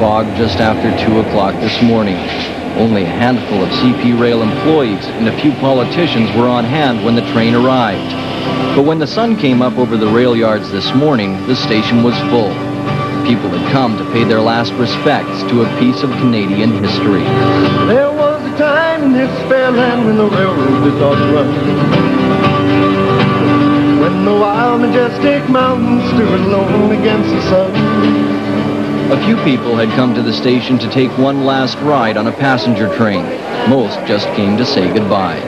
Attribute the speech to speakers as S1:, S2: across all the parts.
S1: fog just after 2 o'clock this morning. Only a handful of CP Rail employees and a few politicians were on hand when the train arrived. But when the sun came up over the rail yards this morning, the station was full. People had come to pay their last respects to a piece of Canadian history.
S2: There was a time in this fair land when the railroad did not run, when the wild, majestic mountains stood alone against the sun.
S1: A few people had come to the station to take one last ride on a passenger train. Most just came to say goodbye.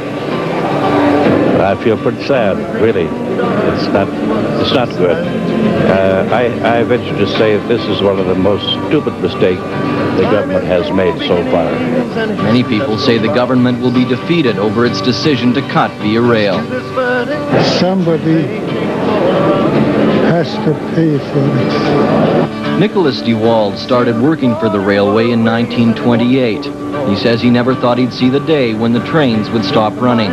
S3: I feel pretty sad, really. It's not good. I venture to say that this is one of the most stupid mistakes the government has made so far.
S1: Many people say the government will be defeated over its decision to cut via rail.
S4: Somebody has to pay for it.
S1: Nicholas DeWald started working for the railway in 1928. He says he never thought he'd see the day when the trains would stop running.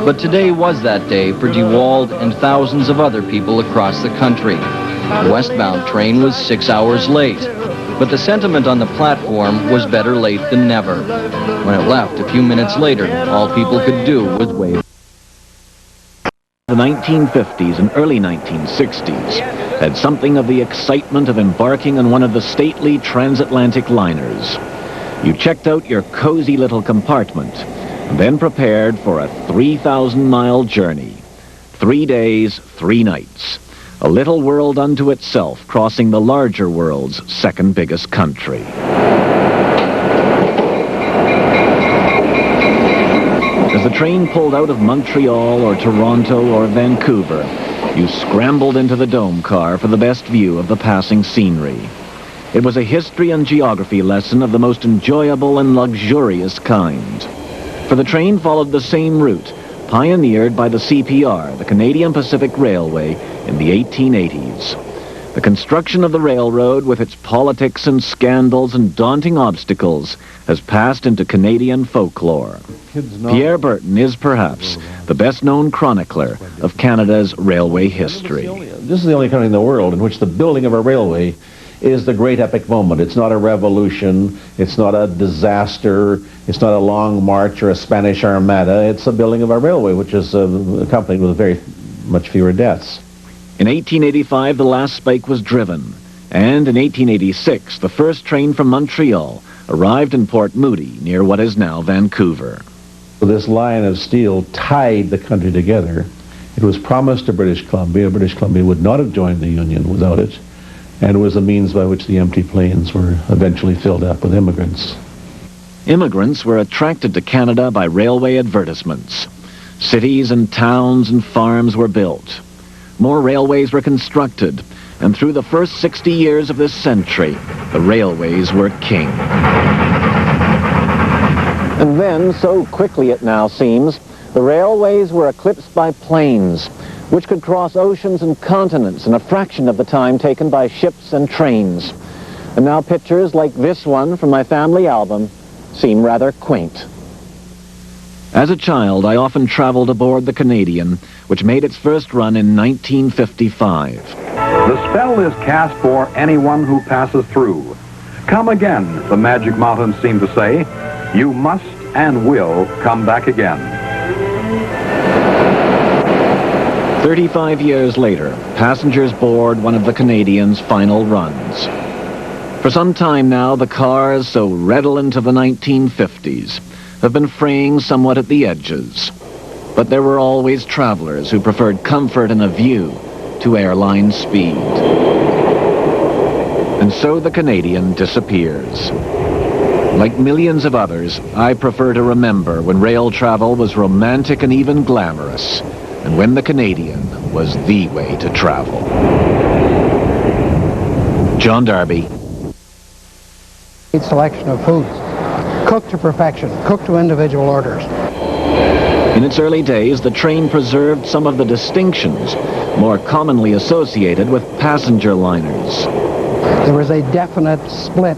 S1: But today was that day for DeWald and thousands of other people across the country. The westbound train was 6 hours late, but the sentiment on the platform was better late than never. When it left a few minutes later, all people could do was wave.
S5: The 1950s and early 1960s had something of the excitement of embarking on one of the stately transatlantic liners. You checked out your cozy little compartment and then prepared for a 3,000-mile journey. 3 days, 3 nights. A little world unto itself, crossing the larger world's second biggest country. As the train pulled out of Montreal or Toronto or Vancouver, you scrambled into the dome car for the best view of the passing scenery. It was a history and geography lesson of the most enjoyable and luxurious kind. For the train followed the same route, pioneered by the CPR, the Canadian Pacific Railway, in the 1880s. The construction of the railroad, with its politics and scandals and daunting obstacles, has passed into Canadian folklore. Pierre Burton is perhaps the best-known chronicler of Canada's railway history.
S6: This is the only country in the world in which the building of a railway is the great epic moment. It's not a revolution, it's not a disaster, it's not a long march or a Spanish armada. It's a building of a railway, which is accompanied with very much fewer deaths.
S5: In 1885, the last spike was driven, and in 1886, the first train from Montreal arrived in Port Moody, near what is now Vancouver.
S6: This line of steel tied the country together. It was promised to British Columbia. British Columbia would not have joined the Union without it, and it was the means by which the empty planes were eventually filled up with immigrants.
S5: Immigrants were attracted to Canada by railway advertisements. Cities and towns and farms were built. More railways were constructed, and through the first 60 years of this century, the railways were king. And then, so quickly it now seems, the railways were eclipsed by planes, which could cross oceans and continents in a fraction of the time taken by ships and trains. And now pictures like this one from my family album seem rather quaint. As a child, I often traveled aboard the Canadian, which made its first run in 1955.
S7: The spell is cast for anyone who passes through. Come again, the magic mountains seem to say. You must and will come back again.
S5: 35 years later, passengers board one of the Canadian's final runs. For some time now, the cars, so redolent of the 1950s, have been fraying somewhat at the edges. But there were always travelers who preferred comfort and a view to airline speed. And so the Canadian disappears. Like millions of others, I prefer to remember when rail travel was romantic and even glamorous, and when the Canadian was the way to travel. John Darby.
S4: Selection of foods, cooked to perfection, cooked to individual orders.
S5: In its early days, the train preserved some of the distinctions more commonly associated with passenger liners.
S4: There was a definite split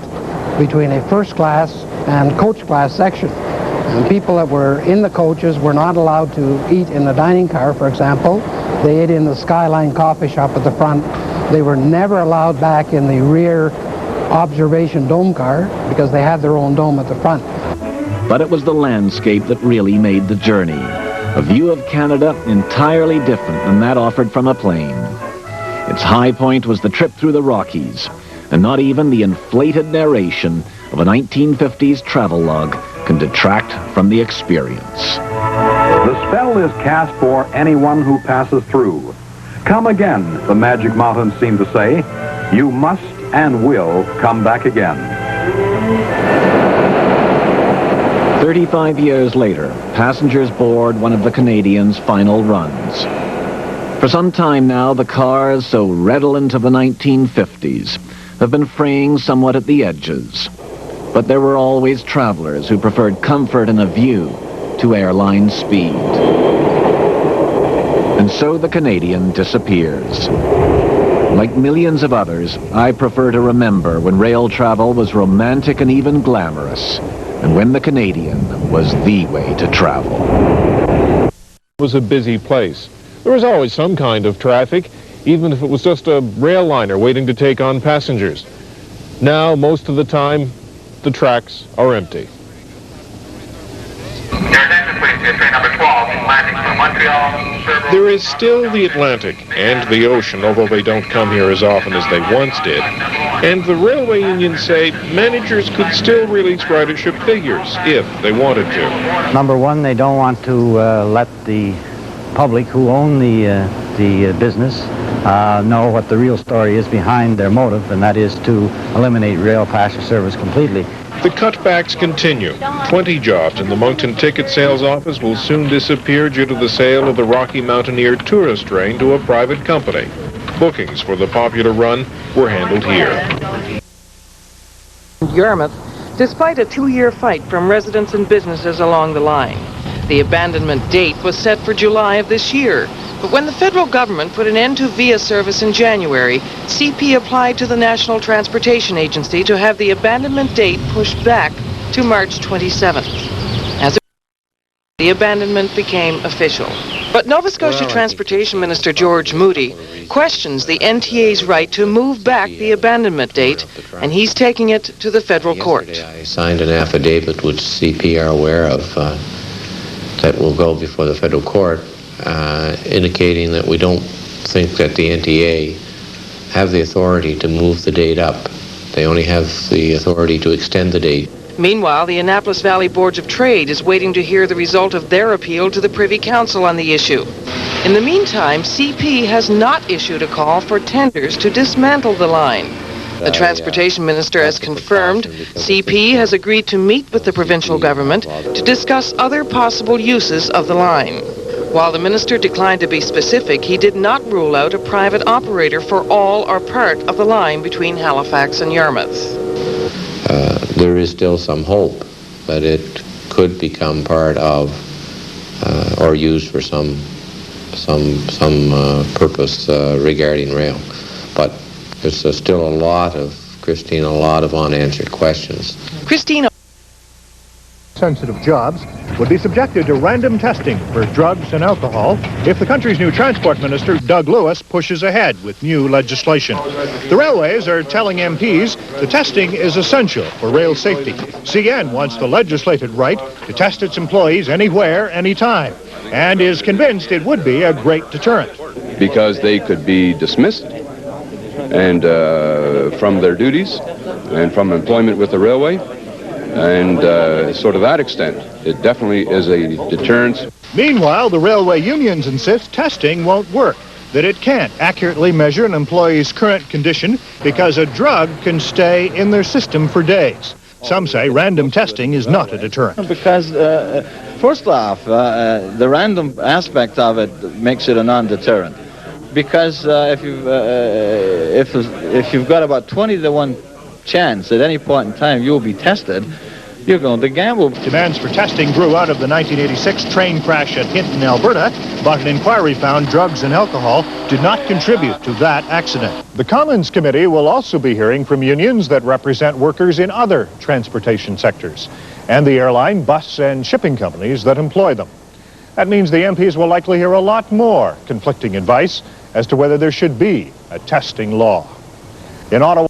S4: between a first class and coach class section. And people that were in the coaches were not allowed to eat in the dining car, for example. They ate in the Skyline coffee shop at the front. They were never allowed back in the rear observation dome car because they had their own dome at the front.
S5: But it was the landscape that really made the journey. A view of Canada entirely different than that offered from a plane. Its high point was the trip through the Rockies, and not even the inflated narration of a 1950s travelogue can detract from the experience.
S7: The spell is cast for anyone who passes through. Come again, the Magic Mountains seem to say. You must and will come back again.
S5: 35 years later, passengers board one of the Canadians' final runs. For some time now, the cars, so redolent of the 1950s, have been fraying somewhat at the edges. But there were always travelers who preferred comfort and a view to airline speed. And so the Canadian disappears. Like millions of others, I prefer to remember when rail travel was romantic and even glamorous, and when the Canadian was the way to travel.
S8: It was a busy place. There was always some kind of traffic, even if it was just a rail liner waiting to take on passengers. Now, most of the time, the tracks are empty. There is still the Atlantic and the ocean, although they don't come here as often as they once did. And the railway unions say managers could still release ridership figures if they wanted to.
S9: Number one, they don't want to let the public who own the business know what the real story is behind their motive, and that is to eliminate rail passenger service completely.
S8: The cutbacks continue. 20 jobs in the Moncton ticket sales office will soon disappear due to the sale of the Rocky Mountaineer tourist train to a private company. Bookings for the popular run were handled here.
S10: Yarmouth, despite a 2-year fight from residents and businesses along the line. The abandonment date was set for July of this year, but when the federal government put an end to via service in January, CP applied to the National Transportation Agency to have the abandonment date pushed back to March 27th. As the abandonment became official. But Nova Scotia Transportation Minister George Moody questions the NTA's right to move back the abandonment date, and he's taking it to the federal court.
S11: I signed an affidavit which CP are aware of that will go before the federal court, indicating that we don't think that the NTA have the authority to move the date up. They only have the authority to extend the date.
S10: Meanwhile, the Annapolis Valley Boards of Trade is waiting to hear the result of their appeal to the Privy Council on the issue. In the meantime, CP has not issued a call for tenders to dismantle the line. The Transportation Minister has confirmed CP has agreed to meet with the provincial government to discuss other possible uses of the line. While the minister declined to be specific, he did not rule out a private operator for all or part of the line between Halifax and Yarmouth.
S11: There is still some hope that it could become part of or used for some purpose regarding rail. But there's still a lot of unanswered questions.
S10: Christine.
S12: Sensitive jobs would be subjected to random testing for drugs and alcohol if the country's new transport minister, Doug Lewis, pushes ahead with new legislation. The railways are telling MPs the testing is essential for rail safety. CN wants the legislated right to test its employees anywhere, anytime, and is convinced it would be a great deterrent.
S13: Because they could be dismissed and from their duties and from employment with the railway. And so to that extent, it definitely is a deterrence.
S12: Meanwhile, the railway unions insist testing won't work, that it can't accurately measure an employee's current condition because a drug can stay in their system for days. Some say random testing is not a deterrent.
S14: Because, first off, the random aspect of it makes it a non-deterrent. Because if you've got about 20 to 1 chance at any point in time you'll be tested, you're going to gamble.
S12: Demands for testing grew out of the 1986 train crash at Hinton, Alberta, but an inquiry found drugs and alcohol did not contribute to that accident. The Commons Committee will also be hearing from unions that represent workers in other transportation sectors and the airline, bus and shipping companies that employ them. That means the MPs will likely hear a lot more conflicting advice as to whether there should be a testing law. In Ottawa,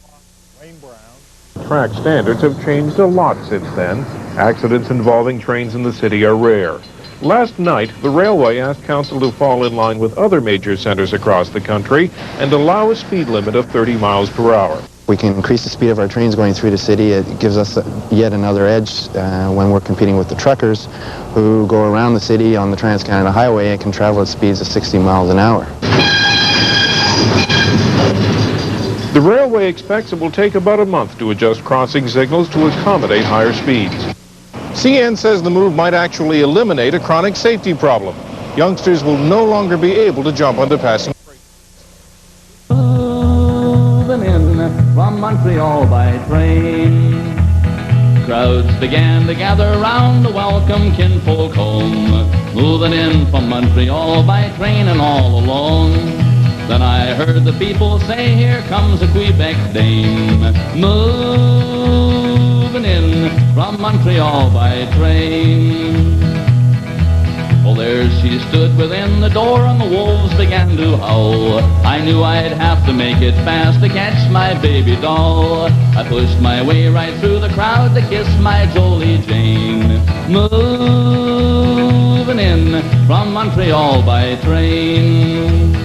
S8: track standards have changed a lot since then. Accidents involving trains in the city are rare. Last night, the railway asked council to fall in line with other major centers across the country and allow a speed limit of 30 miles per hour.
S15: We can increase the speed of our trains going through the city. It gives us yet another edge when we're competing with the truckers who go around the city on the Trans-Canada Highway and can travel at speeds of 60 miles an hour.
S8: The railway expects it will take about a month to adjust crossing signals to accommodate higher speeds. CN says the move might actually eliminate a chronic safety problem. Youngsters will no longer be able to jump onto passing trains.
S16: Moving in from Montreal by train, crowds began to gather round to welcome kinfolk home. Moving in from Montreal by train and all alone. Then I heard the people say, here comes a Quebec dame, moving in from Montreal by train. Oh, there she stood within the door and the wolves began to howl. I knew I'd have to make it fast to catch my baby doll. I pushed my way right through the crowd to kiss my Jolie Jane, moving in from Montreal by train.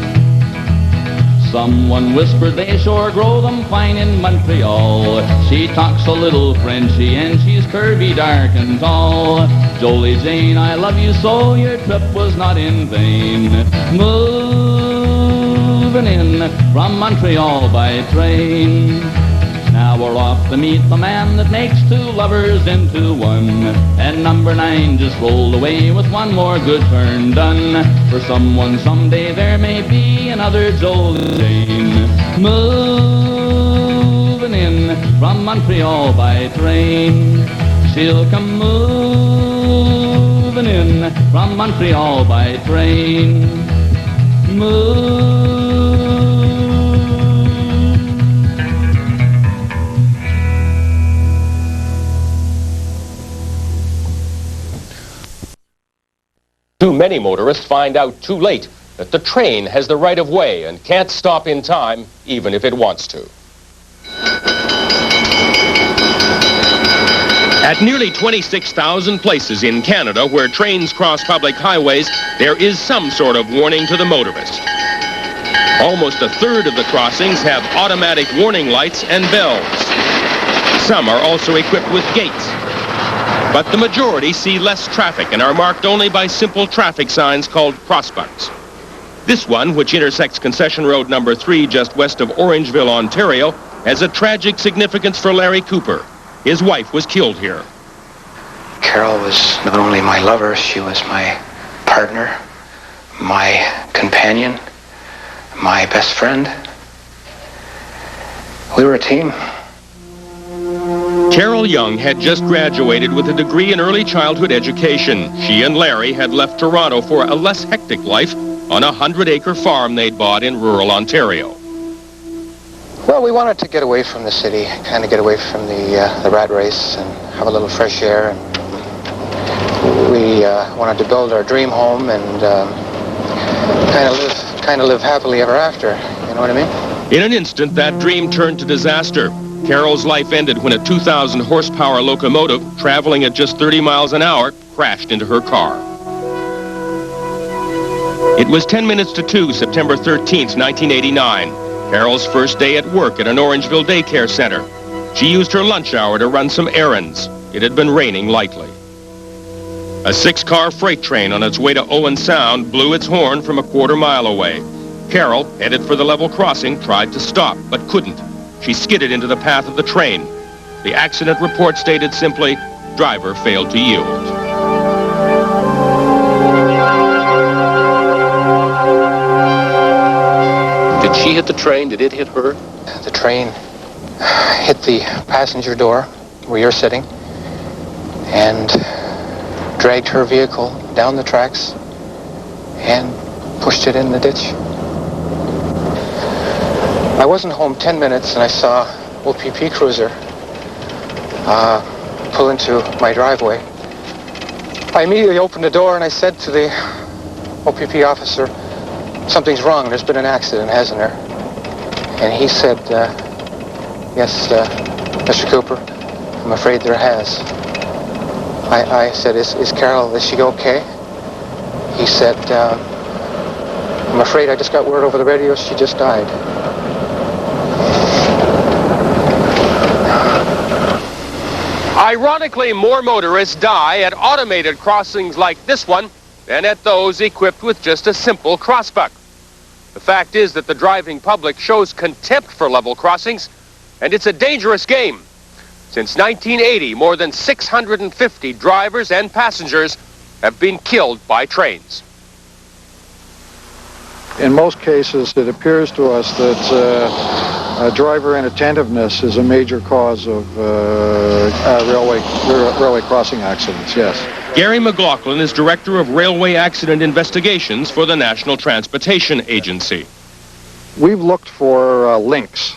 S16: Someone whispered they sure grow them fine in Montreal. She talks a little Frenchy and she's curvy, dark and tall. Jolie Jane, I love you so, your trip was not in vain. Moving in from Montreal by train. Now we're off to meet the man that makes two lovers into one. And number 9 just rolled away with one more good turn done. For someone someday there may be another Jolie Jane, moving in from Montreal by train. She'll come moving in from Montreal by train.
S17: Too many motorists find out too late that the train has the right of way and can't stop in time, even if it wants to. At nearly 26,000 places in Canada where trains cross public highways, there is some sort of warning to the motorist. Almost a third of the crossings have automatic warning lights and bells. Some are also equipped with gates. But the majority see less traffic and are marked only by simple traffic signs called crossbucks. This one, which intersects Concession Road number 3 just west of Orangeville, Ontario, has a tragic significance for Larry Cooper. His wife was killed here.
S18: Carol was not only my lover, she was my partner, my companion, my best friend. We were a team.
S17: Carol Young had just graduated with a degree in early childhood education. She and Larry had left Toronto for a less hectic life on a 100-acre farm they'd bought in rural Ontario.
S18: Well, we wanted to get away from the city, kind of get away from the rat race and have a little fresh air. And we wanted to build our dream home and kind of live happily ever after. You know what I mean?
S17: In an instant, that dream turned to disaster. Carol's life ended when a 2,000 horsepower locomotive traveling at just 30 miles an hour crashed into her car. It was 10 minutes to 2, September 13th, 1989. Carol's first day at work at an Orangeville daycare center. She used her lunch hour to run some errands. It had been raining lightly. A 6-car freight train on its way to Owen Sound blew its horn from a quarter mile away. Carol, headed for the level crossing, tried to stop, but couldn't. She skidded into the path of the train. The accident report stated simply, driver failed to yield.
S18: Did she hit the train? Did it hit her? The train hit the passenger door where you're sitting and dragged her vehicle down the tracks and pushed it in the ditch. I wasn't home 10 minutes and I saw OPP cruiser pull into my driveway. I immediately opened the door and I said to the OPP officer, something's wrong, there's been an accident, hasn't there? And he said, yes, Mr. Cooper, I'm afraid there has. I said, is Carol, is she okay? He said, I'm afraid I just got word over the radio she just died.
S17: Ironically, more motorists die at automated crossings like this one than at those equipped with just a simple crossbuck. The fact is that the driving public shows contempt for level crossings, and it's a dangerous game. Since 1980, more than 650 drivers and passengers have been killed by trains.
S19: In most cases, it appears to us that driver inattentiveness is a major cause of railway crossing accidents, yes.
S17: Gary McLaughlin is Director of Railway Accident Investigations for the National Transportation Agency.
S19: We've looked for links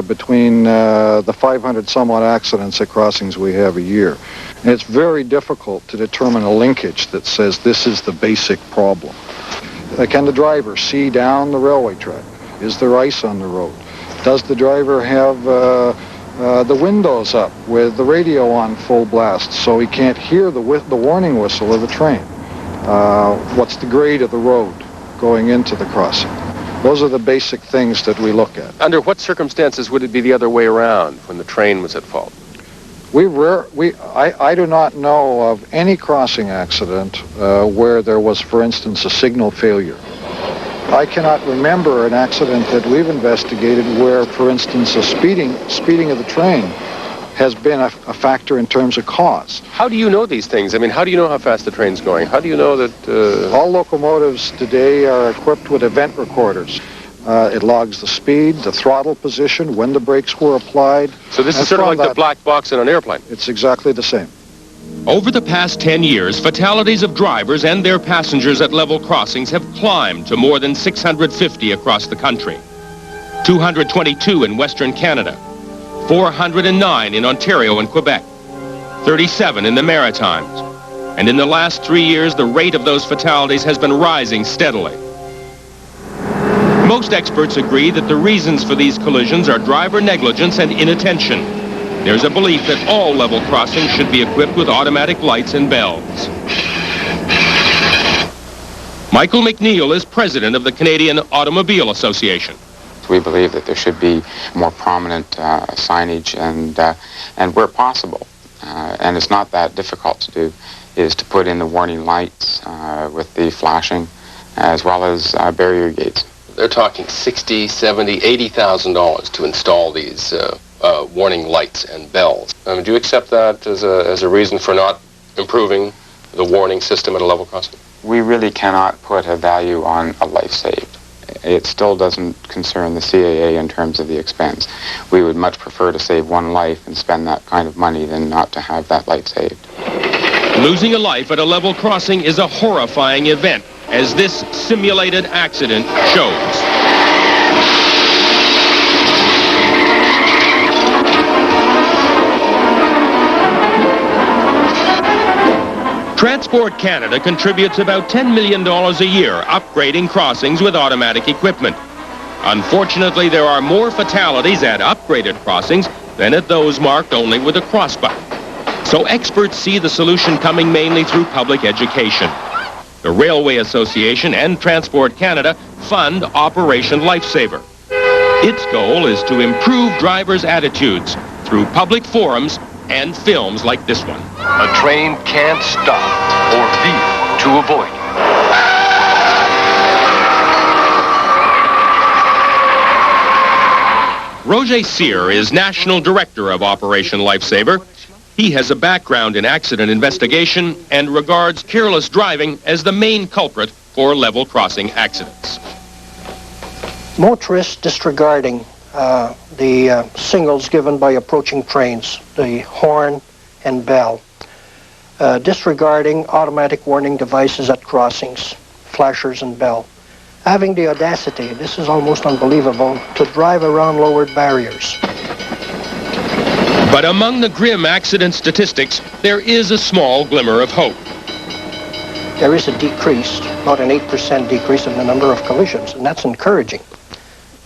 S19: between the 500 some odd accidents at crossings we have a year. And it's very difficult to determine a linkage that says this is the basic problem. Can the driver see down the railway track? Is there ice on the road? Does the driver have the windows up with the radio on full blast so he can't hear the warning whistle of the train? What's the grade of the road going into the crossing? Those are the basic things that we look at.
S17: Under what circumstances would it be the other way around when the train was at fault?
S19: I do not know of any crossing accident where there was, for instance, a signal failure. I cannot remember an accident that we've investigated where, for instance, a speeding of the train has been a factor in terms of cause.
S17: How do you know these things? I mean, how do you know how fast the train's going? How do you know that...
S19: All locomotives today are equipped with event recorders. It logs the speed, the throttle position, when the brakes were applied.
S17: So this is sort of like the black box in an airplane?
S19: It's exactly the same.
S17: Over the past 10 years, fatalities of drivers and their passengers at level crossings have climbed to more than 650 across the country. 222 in Western Canada, 409 in Ontario and Quebec, 37 in the Maritimes. And in the last 3 years, the rate of those fatalities has been rising steadily. Most experts agree that the reasons for these collisions are driver negligence and inattention. There's a belief that all level crossings should be equipped with automatic lights and bells. Michael McNeil is president of the Canadian Automobile Association.
S20: We believe that there should be more prominent signage and where possible, and it's not that difficult to do, is to put in the warning lights with the flashing as well as barrier gates.
S17: They're talking $60,000, $70,000, $80,000 to install these warning lights and bells. Do you accept that as a reason for not improving the warning system at a level crossing?
S20: We really cannot put a value on a life saved. It still doesn't concern the CAA in terms of the expense. We would much prefer to save one life and spend that kind of money than not to have that life saved.
S17: Losing a life at a level crossing is a horrifying event, as this simulated accident shows. Transport Canada contributes about $10 million a year upgrading crossings with automatic equipment. Unfortunately, there are more fatalities at upgraded crossings than at those marked only with a crossbuck. So experts see the solution coming mainly through public education. The Railway Association and Transport Canada fund Operation Lifesaver. Its goal is to improve drivers' attitudes through public forums and films like this one.
S21: A train can't stop or veer to avoid you.
S17: Roger Cyr is National Director of Operation Lifesaver. He has a background in accident investigation and regards careless driving as the main culprit for level crossing accidents.
S22: Motorists disregarding the signals given by approaching trains, the horn and bell, disregarding automatic warning devices at crossings, flashers and bell, having the audacity, this is almost unbelievable, to drive around lowered barriers.
S17: But among the grim accident statistics, there is a small glimmer of hope.
S22: There is a decrease, about an 8% decrease in the number of collisions, and that's encouraging.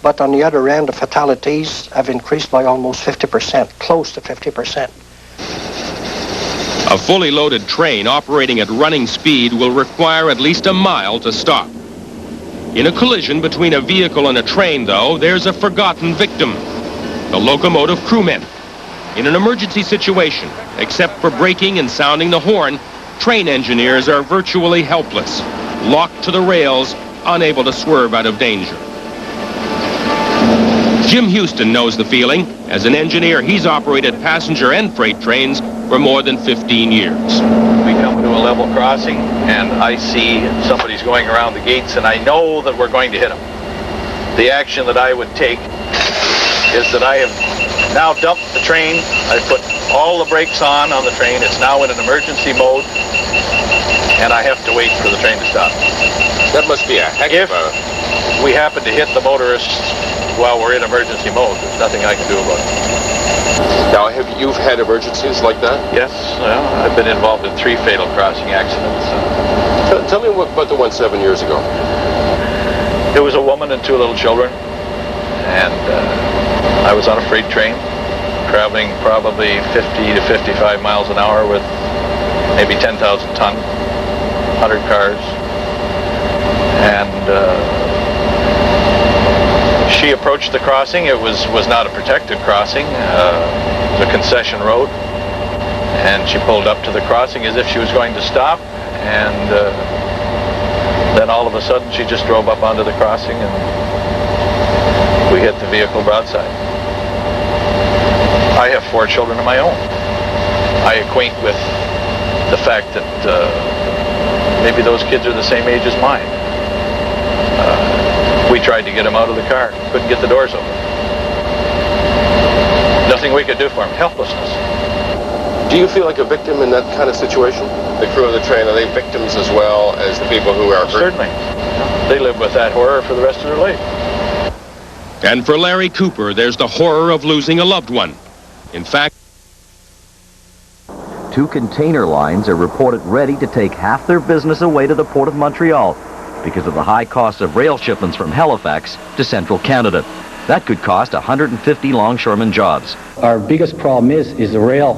S22: But on the other end, the fatalities have increased by almost 50%, close to 50%.
S17: A fully loaded train operating at running speed will require at least a mile to stop. In a collision between a vehicle and a train, though, there's a forgotten victim, the locomotive crewmen. In an emergency situation, except for braking and sounding the horn, train engineers are virtually helpless, locked to the rails, unable to swerve out of danger. Jim Houston knows the feeling. As an engineer, he's operated passenger and freight trains for more than 15 years.
S2: We come to a level crossing, and I see somebody's going around the gates, and I know that we're going to hit them. The action that I would take is that I have now dumped the train. I put all the brakes on the train. It's now in an emergency mode, and I have to wait for the train to stop.
S17: That must be a heck of a...
S2: If we happen to hit the motorists while we're in emergency mode, there's nothing I can do about it.
S17: Now, have you had emergencies like that?
S2: Yes, well, I've been involved in 3 fatal crossing accidents.
S17: Tell me about the one 7 years ago.
S2: It was a woman and 2 little children, and I was on a freight train, traveling probably 50 to 55 miles an hour with maybe 10,000 ton, 100 cars, and she approached the crossing. It was not a protected crossing. It was a concession road, and she pulled up to the crossing as if she was going to stop, and then all of a sudden she just drove up onto the crossing, and we hit the vehicle broadside. I have 4 children of my own. I acquaint with the fact that maybe those kids are the same age as mine. We tried to get them out of the car. Couldn't get the doors open. Nothing we could do for them. Helplessness.
S17: Do you feel like a victim in that kind of situation? The crew of the train, are they victims as well as the people who are hurt?
S2: Certainly. They live with that horror for the rest of their life.
S17: And for Larry Cooper, there's the horror of losing a loved one. In fact,
S1: 2 container lines are reported ready to take half their business away to the Port of Montreal because of the high cost of rail shipments from Halifax to central Canada. That could cost 150 longshoremen jobs.
S3: Our biggest problem is the rail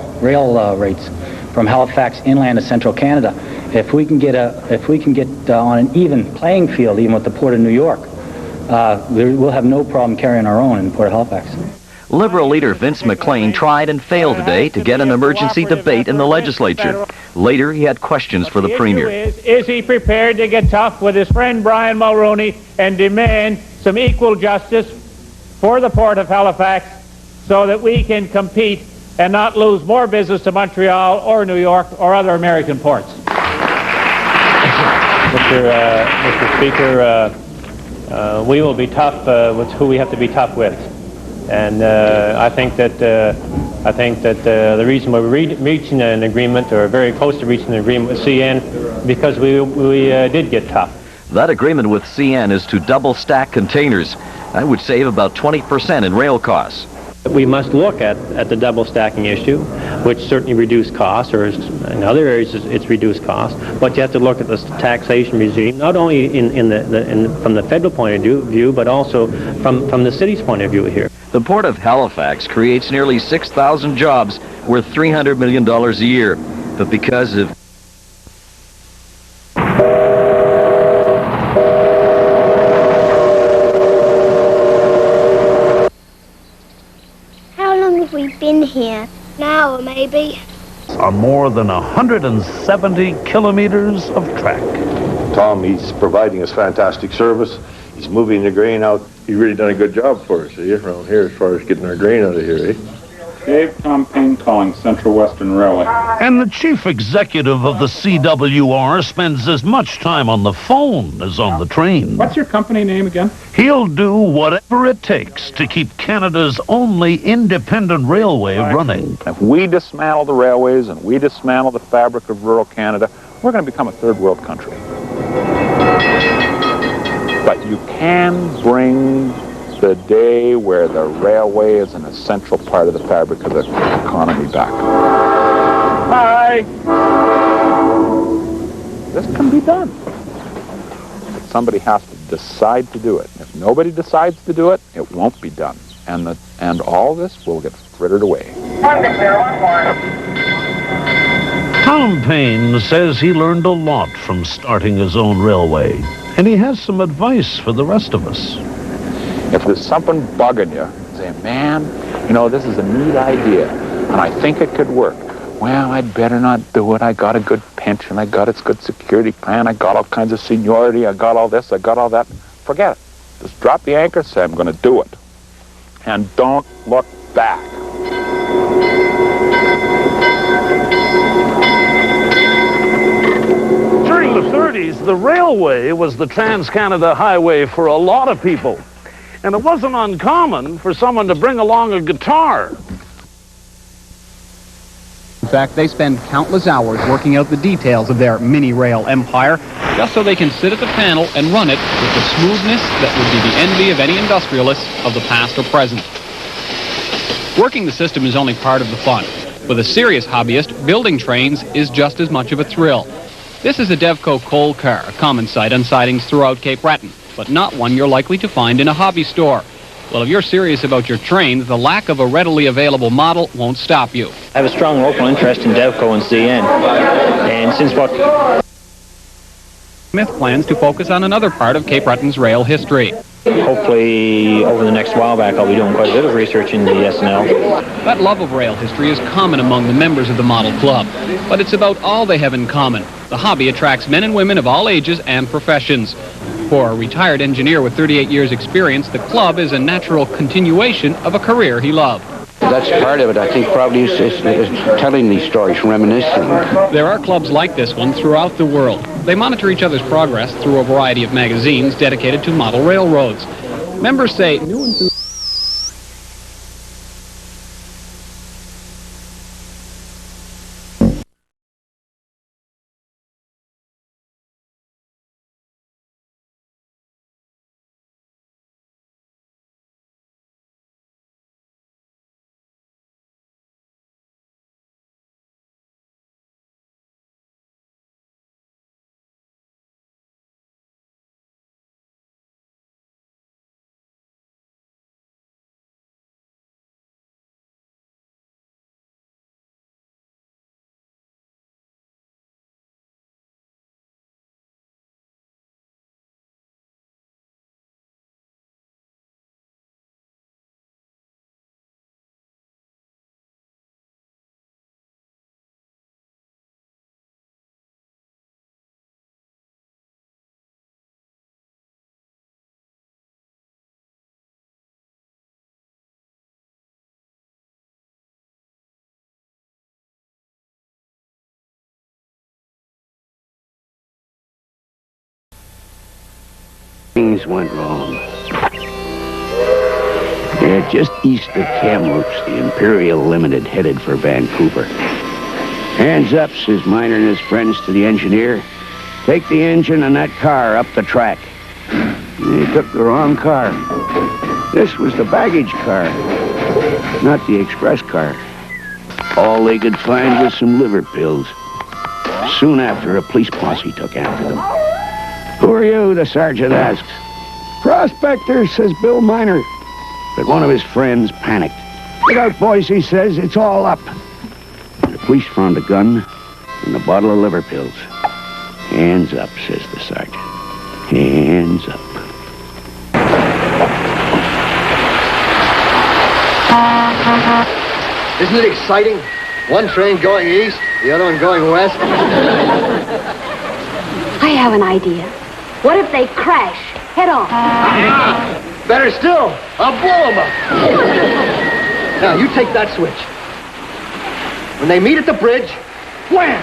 S3: rates from Halifax inland to central Canada. If we can get on an even playing field, even with the Port of New York, we'll have no problem carrying our own in the Port of Halifax.
S1: Liberal leader Vince McLean tried and failed today to get an emergency debate in the legislature. Later, he had questions for the Premier.
S23: Is he prepared to get tough with his friend Brian Mulroney and demand some equal justice for the Port of Halifax so that we can compete and not lose more business to Montreal or New York or other American ports? Mr. Speaker, we will be tough with who we have to be tough with. And I think that the reason we're reaching an agreement, or very close to reaching an agreement with CN, because we did get tough.
S1: That agreement with CN is to double stack containers. That would save about 20% in rail costs.
S3: We must look at the double stacking issue, which certainly reduced costs, or in other areas it's reduced costs. But you have to look at the taxation regime, not only from the federal point of view, but also from the city's point of view here.
S1: The Port of Halifax creates nearly 6,000 jobs worth $300 million a year. But because of
S24: How long have we been here? An hour, maybe.
S25: On more than 170 kilometers of track.
S26: Tom, he's providing us fantastic service. He's moving the grain out. He's really done a good job for us, around here, as far as getting our grain out of here,
S27: Dave, Tom Payne calling, Central Western Railway.
S25: And the chief executive of the CWR spends as much time on the phone as on the train.
S27: What's your company name again?
S25: He'll do whatever it takes to keep Canada's only independent railway running.
S27: If we dismantle the railways and we dismantle the fabric of rural Canada, we're going to become a third world country. But you can bring the day where the railway is an essential part of the fabric of the economy back. Hi! This can be done. somebody has to decide to do it. If nobody decides to do it, it won't be done. And all this will get frittered away.
S25: Tom Payne says he learned a lot from starting his own railway, and he has some advice for the rest of us.
S27: If there's something bugging you, say, man, you know, this is a neat idea, and I think it could work. Well, I'd better not do it. I got a good pension. I got its good security plan. I got all kinds of seniority. I got all this. I got all that. Forget it. Just drop the anchor, say, I'm going to do it. And don't look back.
S25: During the 30s, the railway was the Trans-Canada Highway for a lot of people. And it wasn't uncommon for someone to bring along a guitar.
S4: In fact, they spend countless hours working out the details of their mini-rail empire just so they can sit at the panel and run it with the smoothness that would be the envy of any industrialist of the past or present. Working the system is only part of the fun. For the serious hobbyist, building trains is just as much of a thrill. This is a Devco coal car, a common sight on sidings throughout Cape Breton, but not one you're likely to find in a hobby store. Well, if you're serious about your trains, the lack of a readily available model won't stop you.
S5: I have a strong local interest in Devco and CN, and since about...
S4: Smith plans to focus on another part of Cape Breton's rail history.
S5: Hopefully, over the next while back, I'll be doing quite a bit of research into the SNL.
S4: That love of rail history is common among the members of the Model Club, but it's about all they have in common. The hobby attracts men and women of all ages and professions. For a retired engineer with 38 years' experience, the club is a natural continuation of a career he loved.
S6: That's part of it. I think probably is telling these stories, reminiscing.
S4: There are clubs like this one throughout the world. They monitor each other's progress through a variety of magazines dedicated to model railroads. Members say new enthusiasts
S6: Things went wrong. Yeah, just east of Kamloops, the Imperial Limited headed for Vancouver. Hands up, says Miner and his friends to the engineer. Take the engine and that car up the track. They took the wrong car. This was the baggage car, not the express car. All they could find was some liver pills. Soon after, a police posse took after them. "Who are you?" the sergeant asks. "Prospector," says Bill Miner. But one of his friends panicked. "Get out, boys," he says. "It's all up." The police found a gun and a bottle of liver pills. "Hands up," says the sergeant. "Hands up."
S7: Isn't it exciting? One train going east, the other one going west.
S9: I have an idea. What if they crash head on?
S7: Better still, I'll blow them up. Now, you take that switch. When they meet at the bridge, wham!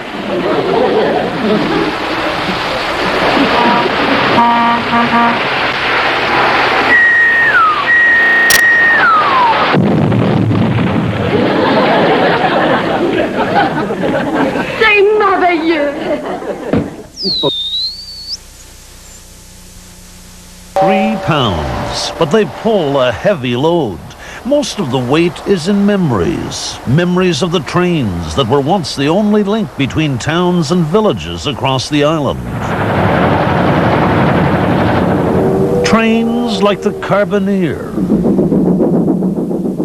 S9: C'est merveilleux!
S25: 3 pounds, but they pull a heavy load. Most of the weight is in memories. Memories of the trains that were once the only link between towns and villages across the island. trains like the Carbineer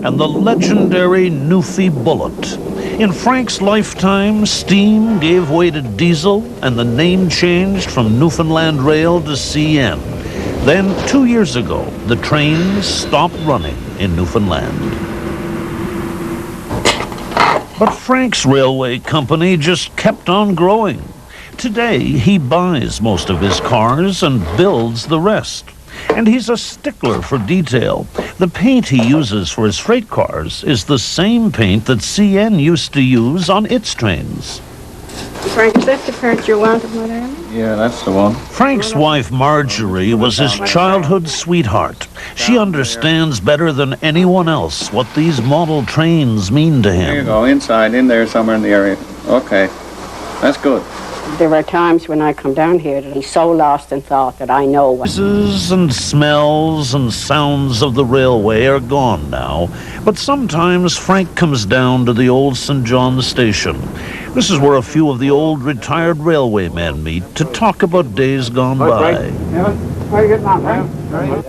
S25: and the legendary Newfie Bullet. In Frank's lifetime, steam gave way to diesel and the name changed from Newfoundland Rail to CN. Then, 2 years ago, the trains stopped running in Newfoundland. But Frank's railway company just kept on growing. Today, he buys most of his cars and builds the rest. And he's a stickler for detail. The paint he uses for his freight cars is the same paint that CN used to use on its trains.
S8: Frank, is that the part you wanted, madam?
S10: Yeah, that's the one.
S25: Frank's wife, Marjorie, was his childhood sweetheart. She understands better than anyone else what these model trains mean to him.
S10: There you go, inside, in there somewhere in the area. Okay, that's good.
S8: There are times when I come down here that he's so lost in thought that I know what...
S25: Voices and smells and sounds of the railway are gone now, but sometimes Frank comes down to the old St. John's station. This is where a few of the old retired railway men meet to talk about days gone by.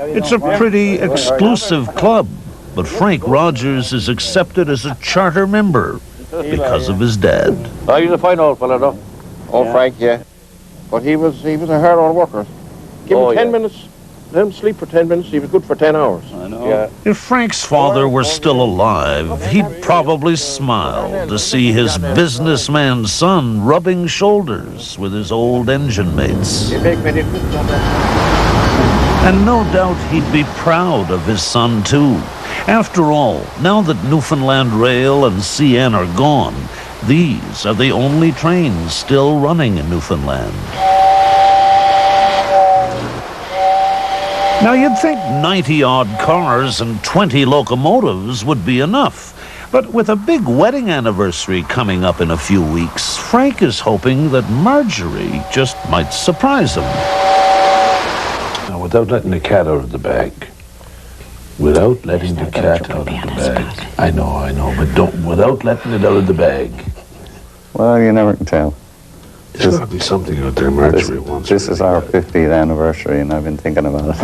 S25: It's a pretty exclusive club, but Frank Rogers is accepted as a charter member because of his dad.
S11: Oh, he's a fine old fella, though. Oh, Frank, yeah. But he was a hard-on worker. Give him 10 minutes, let him sleep for 10 minutes, he was good for 10 hours. I know. Yeah.
S25: If Frank's father were still alive, he'd probably smile to see his businessman son rubbing shoulders with his old engine mates. And no doubt he'd be proud of his son, too. After all, now that Newfoundland Rail and CN are gone, these are the only trains still running in Newfoundland. Now, you'd think 90-odd cars and 20 locomotives would be enough. But with a big wedding anniversary coming up in a few weeks, Frank is hoping that Marjorie just might surprise him.
S12: Now, without letting the cat out of the bag. Without letting the cat out of the bag. I know, but don't, without letting it out of the bag.
S27: Well, you never can tell.
S12: There's got to be something out there Marjorie wants.
S27: This is our 50th anniversary, and I've been thinking about it.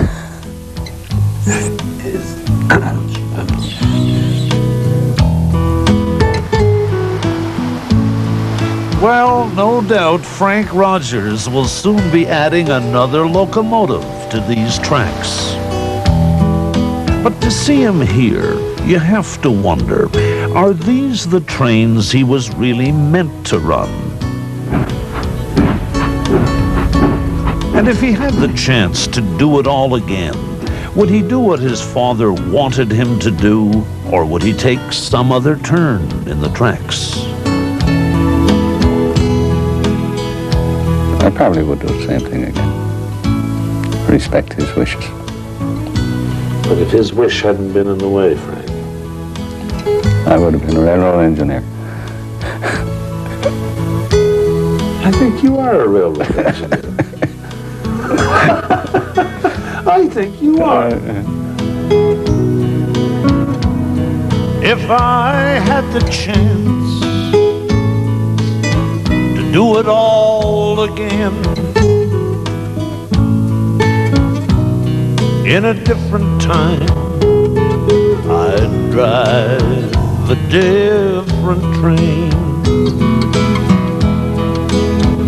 S25: Well, no doubt Frank Rogers will soon be adding another locomotive to these tracks. But to see him here, you have to wonder, are these the trains he was really meant to run? And if he had the chance to do it all again, would he do what his father wanted him to do, or would he take some other turn in the tracks?
S27: I probably would do the same thing again. Respect his wishes.
S12: But if his wish hadn't been in the way, Frank?
S27: I would have been a railroad engineer.
S12: I think you are a railroad engineer. I think you are.
S25: If I had the chance to do it all again, in a different time, I'd drive a different train.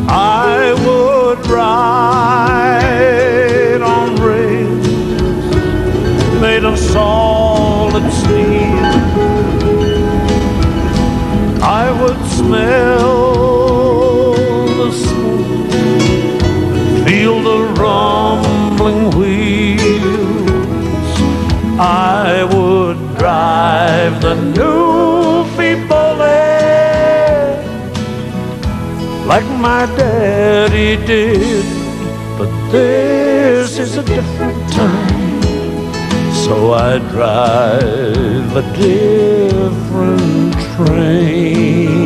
S25: I would ride on rails made of solid steel. I would smell the smoke, feel the rumbling wheels. I would drive the Newfie Bullet like my daddy did. But this is a different time, so I drive a different train.